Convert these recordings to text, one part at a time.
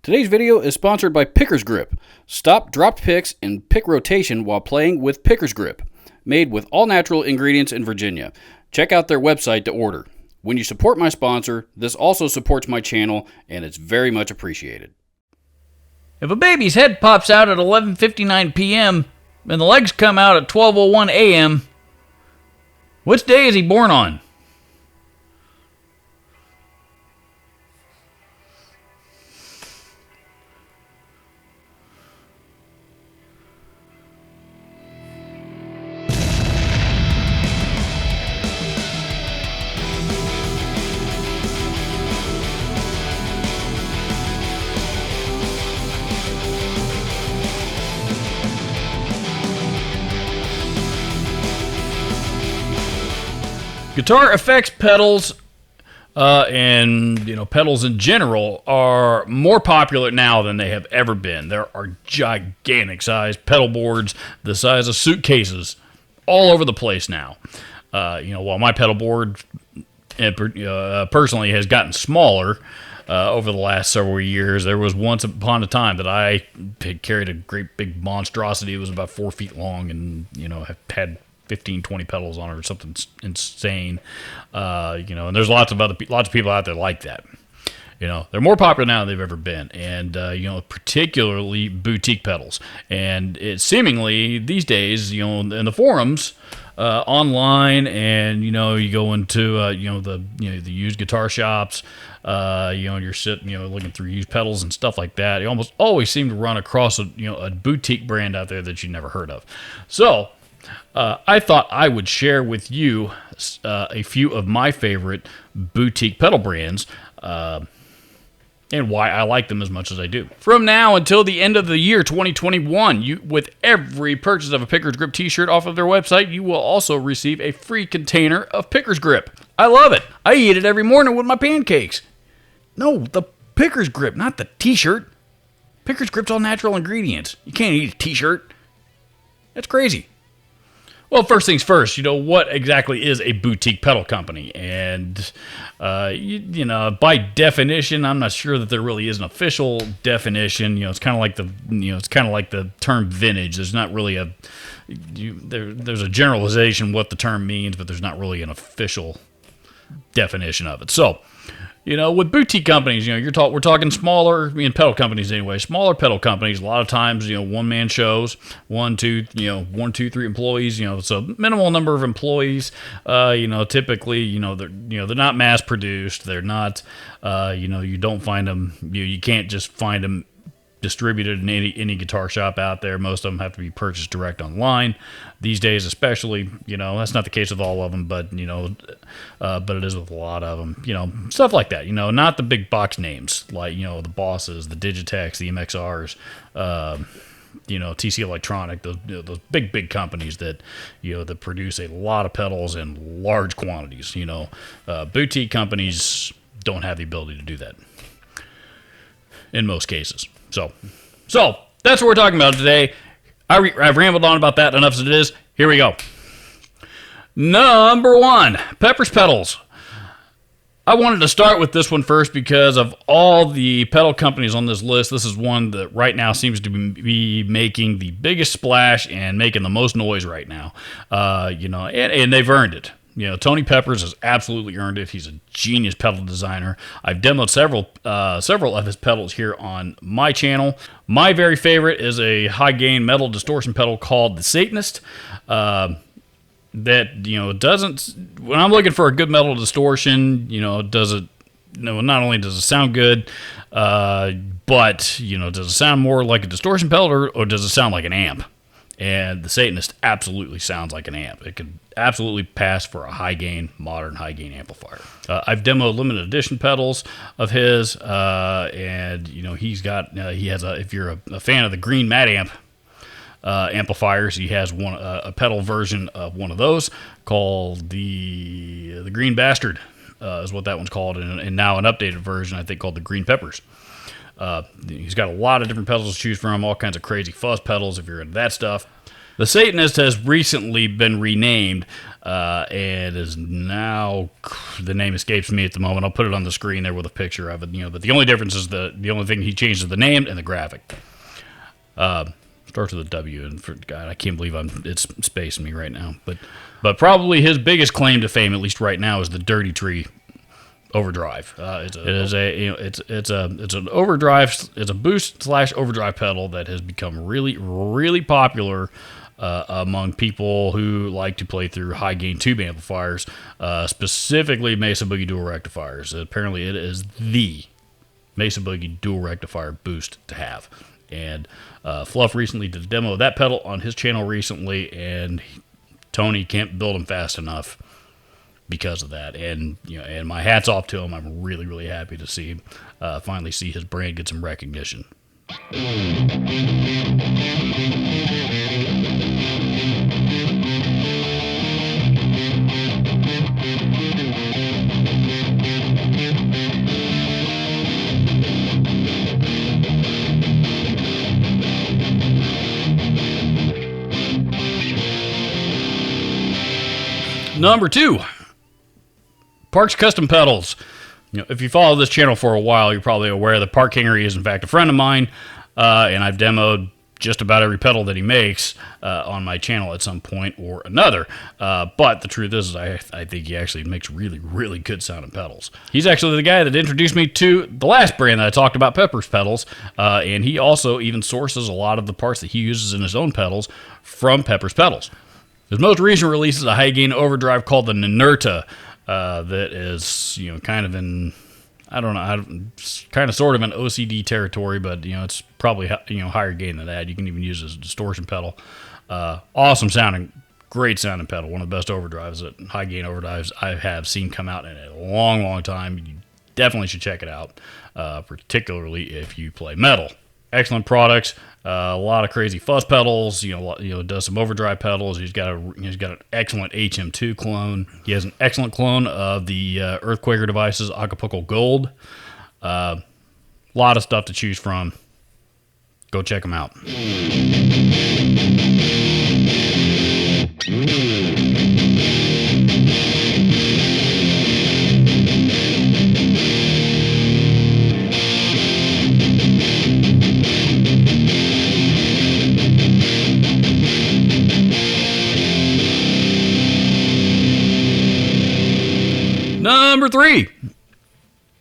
Today's video is sponsored by Picker's Grip. Stop dropped picks and pick rotation while playing with Picker's Grip. Made with all natural ingredients in Virginia. Check out their website to order. When you support my sponsor, this also supports my channel, and it's very much appreciated. If a baby's head pops out at 11:59 p.m. and the legs come out at 12:01 a.m., which day is he born on? Guitar effects pedals and pedals in general are more popular now than they have ever been. There are gigantic sized pedal boards the size of suitcases all over the place now. While my pedal board personally has gotten smaller over the last several years, there was once upon a time that I had carried a great big monstrosity. It was about 4 feet long and had 15, 20 pedals on it or something insane. And there's lots of people out there like that. They're more popular now than they've ever been, and particularly boutique pedals. And it seemingly these days, in the forums, online, and you go into the used guitar shops, you're sitting looking through used pedals and stuff like that. You almost always seem to run across a boutique brand out there that you never heard of. So I thought I would share with you a few of my favorite boutique pedal brands and why I like them as much as I do. From now until the end of the year 2021, with every purchase of a Picker's Grip t-shirt off of their website, you will also receive a free container of Picker's Grip. I love it. I eat it every morning with my pancakes. No, the Picker's Grip, not the t-shirt. Picker's Grip's all natural ingredients. You can't eat a t-shirt. That's crazy. Well, first things first, what exactly is a boutique pedal company? And, by definition, I'm not sure that there really is an official definition. It's kind of like the term vintage. There's not really there's a generalization what the term means, but there's not really an official definition of it. So, with boutique companies, we're talking smaller, pedal companies anyway, smaller pedal companies, a lot of times, one-man shows, 1, 2, 3 employees, so minimal number of employees, typically, they're not mass produced, they're not, you don't find them, you can't just find them distributed in any guitar shop out there. Most of them have to be purchased direct online these days, especially. That's not the case with all of them, but but it is with a lot of them. Stuff like that. Not the big box names like the Bosses, the Digitex, the MXRs, TC Electronic, those big companies that that produce a lot of pedals in large quantities. Boutique companies don't have the ability to do that in most cases. So that's what we're talking about today. I've rambled on about that enough as it is. Here we go. Number 1, Pepper's pedals. I wanted to start with this one first because of all the pedal companies on this list. This is one that right now seems to be making the biggest splash and making the most noise right now. And they've earned it. Tony Peppers has absolutely earned it. He's a genius pedal designer. I've demoed several of his pedals here on my channel. My very favorite is a high-gain metal distortion pedal called the Satanist. That doesn't. When I'm looking for a good metal distortion, does it? Not only does it sound good, but does it sound more like a distortion pedal or does it sound like an amp? And the Satanist absolutely sounds like an amp. It could absolutely pass for a modern high-gain amplifier. I've demoed limited edition pedals of his, and he's got he has if you're a fan of the Green Mad Amp amplifiers, he has a pedal version of one of those called the Green Bastard, is what that one's called, and now an updated version I think called the Green Peppers. He's got a lot of different pedals to choose from, all kinds of crazy fuzz pedals if you're into that stuff. The Satanist has recently been renamed and is now, the name escapes me at the moment. I'll put it on the screen there with a picture of it. But the only difference is the only thing he changed is the name and the graphic. Starts with a W, and for God, I can't believe it's spacing me right now. But probably his biggest claim to fame, at least right now, is the Dirty Tree overdrive. It's an overdrive. It's a boost / overdrive pedal that has become really, really popular among people who like to play through high gain tube amplifiers, specifically Mesa Boogie dual rectifiers. Apparently, it is the Mesa Boogie dual rectifier boost to have. And Fluff recently did a demo of that pedal on his channel recently, and Tony can't build them fast enough because of that. And and my hat's off to him. I'm really, really happy to see him finally see his brand get some recognition. Number 2, Park's Custom Pedals. If you follow this channel for a while, you're probably aware that Park Kingery is in fact a friend of mine, and I've demoed just about every pedal that he makes on my channel at some point or another. But the truth is, I think he actually makes really, really good sounding pedals. He's actually the guy that introduced me to the last brand that I talked about, Pepper's Pedals, and he also even sources a lot of the parts that he uses in his own pedals from Pepper's Pedals. His most recent release is a high gain overdrive called the Ninurta that is, kind of in, I don't know, kind of sort of in OCD territory, but, it's probably, higher gain than that. You can even use it as a distortion pedal. Awesome sounding, great sounding pedal. One of the best overdrives, high gain overdrives I have seen come out in a long, long time. You definitely should check it out, particularly if you play metal. Excellent products. A lot of crazy fuzz pedals. Does some overdrive pedals. He's got an excellent HM2 clone. He has an excellent clone of the Earthquaker Devices Acapulco Gold. A lot of stuff to choose from. Go check them out. Number 3,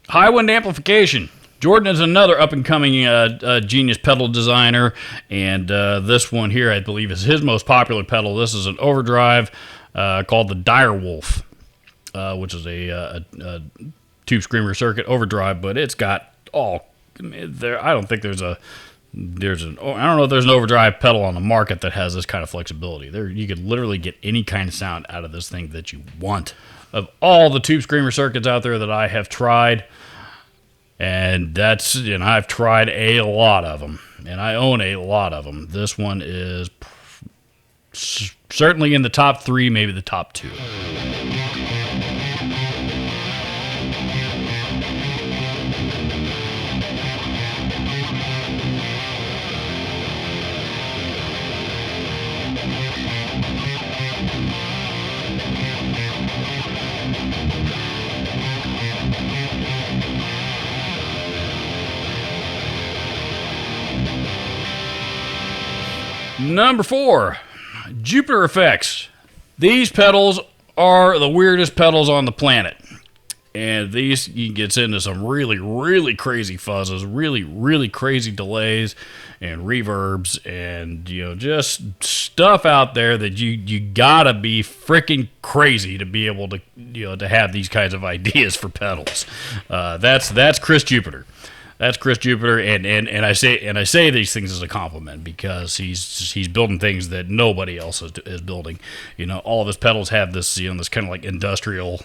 high wind amplification. Jordan is another up-and-coming genius pedal designer, and this one here, I believe, is his most popular pedal. This is an overdrive called the Dire Wolf, which is a tube screamer circuit overdrive, but it's got all there. I don't think I don't know if there's an overdrive pedal on the market that has this kind of flexibility. You could literally get any kind of sound out of this thing that you want. Of all the tube screamer circuits out there that I have tried, and I've tried a lot of them, and I own a lot of them. This one is certainly in the top 3, maybe the top 2. Number 4, Jupiter Effects. These pedals are the weirdest pedals on the planet. And these, you get into some really, really crazy fuzzes, really, really crazy delays and reverbs, and just stuff out there that you gotta be freaking crazy to be able to to have these kinds of ideas for pedals. That's Chris Jupiter. That's Chris Jupiter, and I say these things as a compliment because he's building things that nobody else is building. All of his pedals have this this kind of like industrial,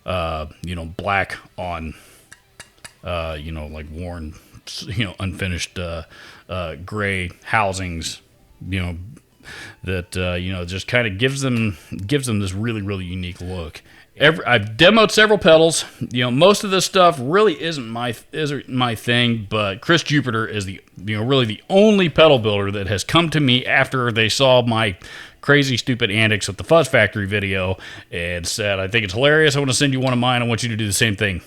black on, like worn, unfinished gray housings, that just kind of gives them this really, really unique look. I've demoed several pedals. Most of this stuff really isn't my thing. But Chris Jupiter is really the only pedal builder that has come to me after they saw my crazy stupid antics with the Fuzz Factory video and said, "I think it's hilarious. I want to send you one of mine. I want you to do the same thing."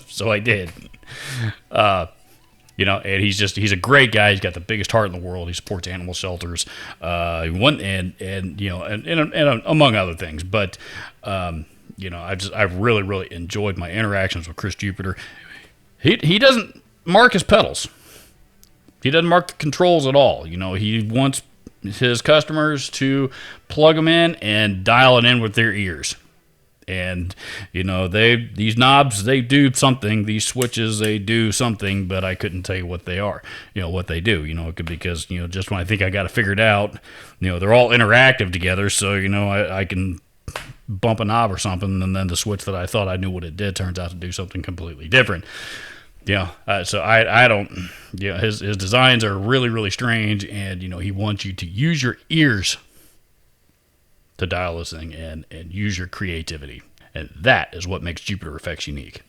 So I did. And he's a great guy. He's got the biggest heart in the world. He supports animal shelters, and among other things. But I've really enjoyed my interactions with Chris Jupiter. He doesn't mark his pedals. He doesn't mark the controls at all. He wants his customers to plug them in and dial it in with their ears. And, these knobs, they do something. These switches, they do something, but I couldn't tell you what they are, what they do, because, just when I think I got it figured out, they're all interactive together. So, I can bump a knob or something, and then the switch that I thought I knew what it did turns out to do something completely different. So I don't, his designs are really strange, and, he wants you to use your ears to dial this thing in and use your creativity. And that is what makes Jupiter Effects unique.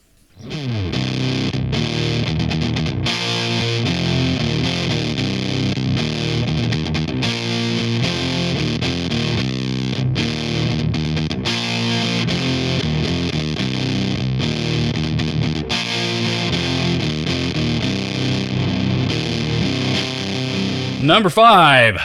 Number 5.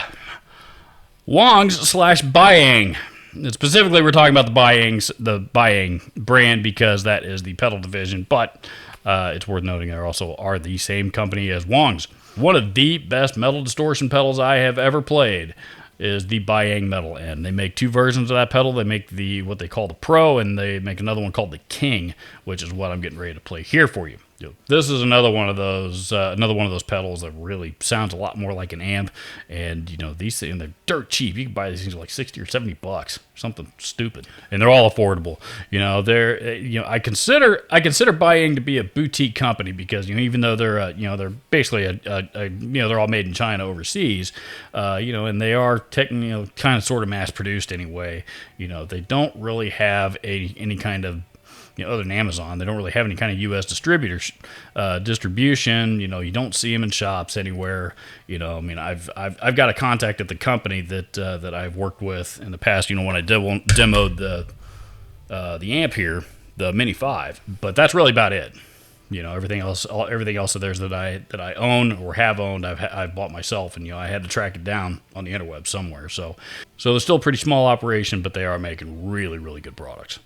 Wongs/Bayang. And specifically, we're talking about the Bayang brand because that is the pedal division, but it's worth noting they also are the same company as Wongs. One of the best metal distortion pedals I have ever played is the Bayang Metal N. They make 2 versions of that pedal. They make what they call the Pro, and they make another one called the King, which is what I'm getting ready to play here for you. This is another one of those pedals that really sounds a lot more like an amp, and these things, they're dirt cheap. You can buy these things for like $60 or $70, something stupid, and they're all affordable. I consider Bayang to be a boutique company because even though they're basically they're all made in China overseas, and they are kind of sort of mass produced anyway. They don't really have any kind of other than Amazon, they don't really have any kind of U.S. distribution. You don't see them in shops anywhere. I've got a contact at the company that I've worked with in the past. When I demoed the amp here, the Mini 5, but that's really about it. Everything else of theirs that I own or have owned, I've bought myself, and I had to track it down on the interweb somewhere. So they're still a pretty small operation, but they are making really good products.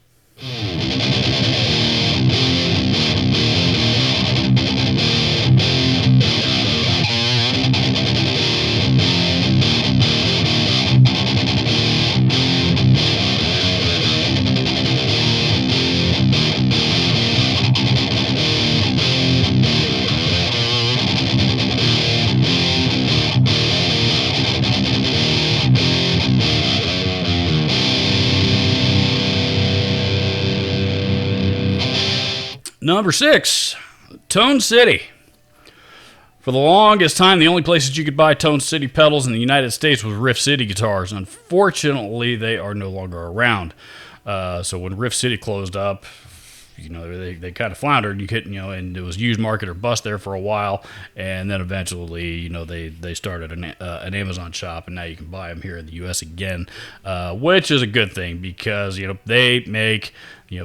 Number 6, Tone City. For the longest time, the only places you could buy Tone City pedals in the United States was Riff City guitars. Unfortunately, they are no longer around. So when Riff City closed up, they kind of floundered. And it was used market or bust there for a while, and then eventually, they started an Amazon shop, and now you can buy them here in the U.S. again, which is a good thing because they make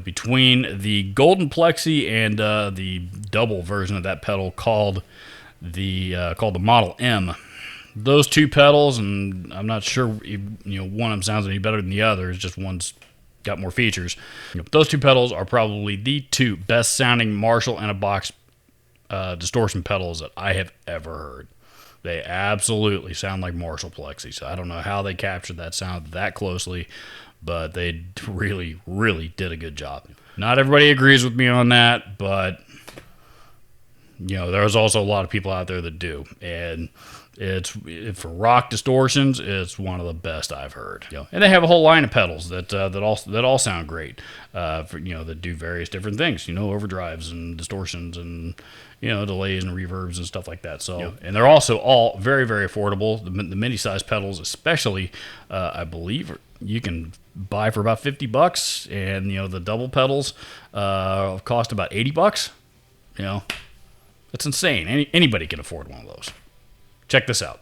between the Golden Plexi and the double version of that pedal called the Model M. Those 2 pedals, and I'm not sure one of them sounds any better than the other. It's just one's got more features. Those 2 pedals are probably the 2 best sounding Marshall in a box distortion pedals that I have ever heard. They absolutely sound like Marshall Plexis. I don't know how they captured that sound that closely, but they really did a good job. Not everybody agrees with me on that, but there's also a lot of people out there that do, and it's for rock distortions. It's one of the best I've heard. And they have a whole line of pedals that all sound great. That do various different things. Overdrives and distortions and delays and reverbs and stuff like that. So and they're also all very, very affordable. The mini size pedals, especially, I believe you can buy for about $50, and the double pedals cost about $80. That's insane. Anybody can afford one of those. Check this out.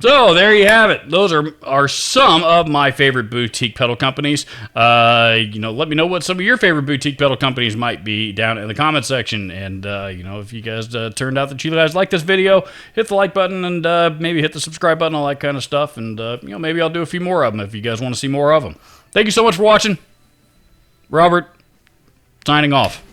So there you have it. Those are some of my favorite boutique pedal companies. Let me know what some of your favorite boutique pedal companies might be down in the comment section. And if you guys turned out that you guys like this video, hit the like button and maybe hit the subscribe button, all that kind of stuff. And maybe I'll do a few more of them if you guys want to see more of them. Thank you so much for watching. Robert, signing off.